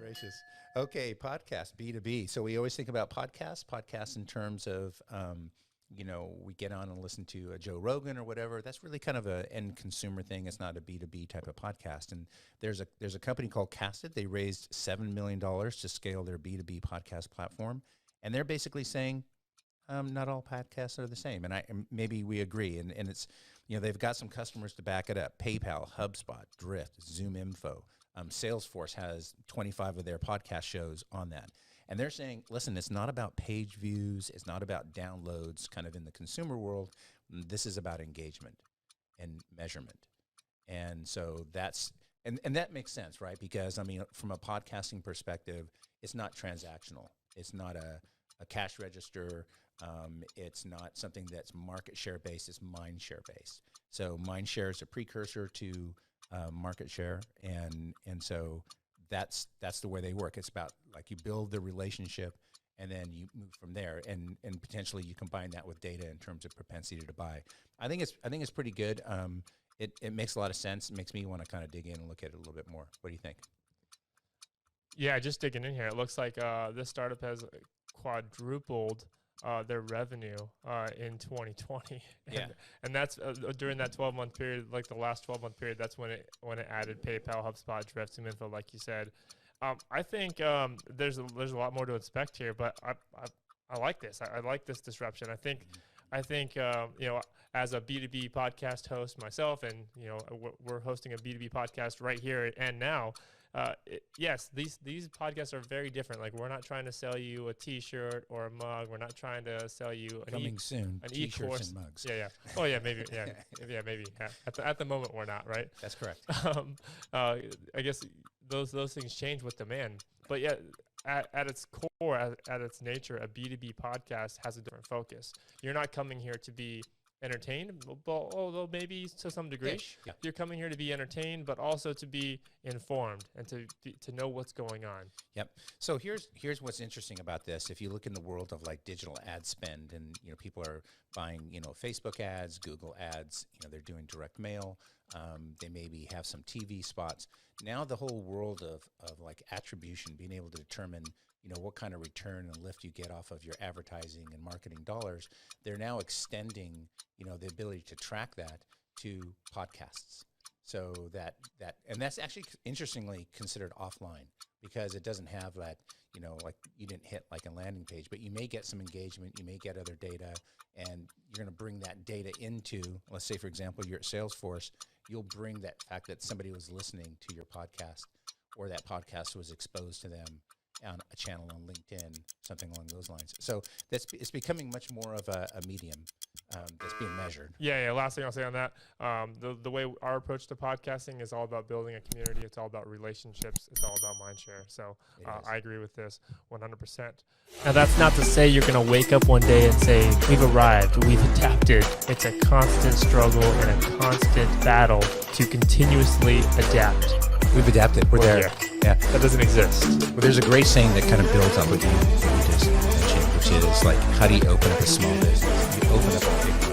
Gracious. Okay, podcast, B2B. So we always think about podcasts in terms of, we get on and listen to a Joe Rogan or whatever. That's really kind of an end consumer thing. It's not a B2B type of podcast. And there's a company called Casted. They raised $7 million to scale their B2B podcast platform. And they're basically saying, not all podcasts are the same. And maybe we agree. And it's, they've got some customers to back it up. PayPal, HubSpot, Drift, ZoomInfo. Salesforce has 25 of their podcast shows on that. And they're saying, listen, it's not about page views. It's not about downloads kind of in the consumer world. This is about engagement and measurement. And so and that makes sense, right? Because, from a podcasting perspective, it's not transactional. It's not a cash register. It's not something that's market share based. It's mind share based. So mind share is a precursor to market share, and so that's the way they work. It's about like you build the relationship, and then you move from there, and potentially you combine that with data in terms of propensity to buy. I think it's pretty good. It makes a lot of sense. It makes me want to kind of dig in and look at it a little bit more. What do you think? Yeah, just digging in here, it looks like this startup has quadrupled their revenue in 2020, and that's during that 12-month period, like the last 12-month period. That's when it added PayPal, HubSpot, Drift, ZoomInfo, like you said. I think there's a lot more to inspect here, but I like this. I like this disruption. I think as a B2B podcast host myself, and we're hosting a B2B podcast right here and now. Yes, these podcasts are very different. Like, we're not trying to sell you a T-shirt or a mug. We're not trying to sell you an T-shirts e-course and mugs. Yeah. Oh yeah, maybe. Yeah, maybe. Yeah. At the moment, we're not, right? That's correct. I guess those things change with demand. But yeah, at its core, at its nature, a B2B podcast has a different focus. You're not coming here to be entertained, although maybe to some degree. Yeah. You're coming here to be entertained, but also to be informed and to know what's going on. Yep. So here's what's interesting about this. If you look in the world of like digital ad spend, and people are buying Facebook ads, Google ads, they're doing direct mail. They maybe have some TV spots. Now the whole world of like attribution, being able to determine what kind of return and lift you get off of your advertising and marketing dollars, they're now extending, the ability to track that to podcasts. So and that's actually interestingly considered offline, because it doesn't have that, like you didn't hit like a landing page, but you may get some engagement, you may get other data, and you're going to bring that data into, let's say, for example, you're at Salesforce, you'll bring that fact that somebody was listening to your podcast, or that podcast was exposed to them on a channel on LinkedIn, something along those lines. So it's becoming much more of a medium that's being measured. Yeah. Last thing I'll say on that, the way our approach to podcasting is all about building a community. It's all about relationships. It's all about mindshare. So I agree with this 100%. Now, that's not to say you're going to wake up one day and say, we've arrived, we've adapted. It's a constant struggle and a constant battle to continuously adapt. We've adapted. We're there. Yeah. That doesn't exist. Well, there's a great saying that kind of builds on what you just mentioned, which is like, how do you open up a small business? You open up a big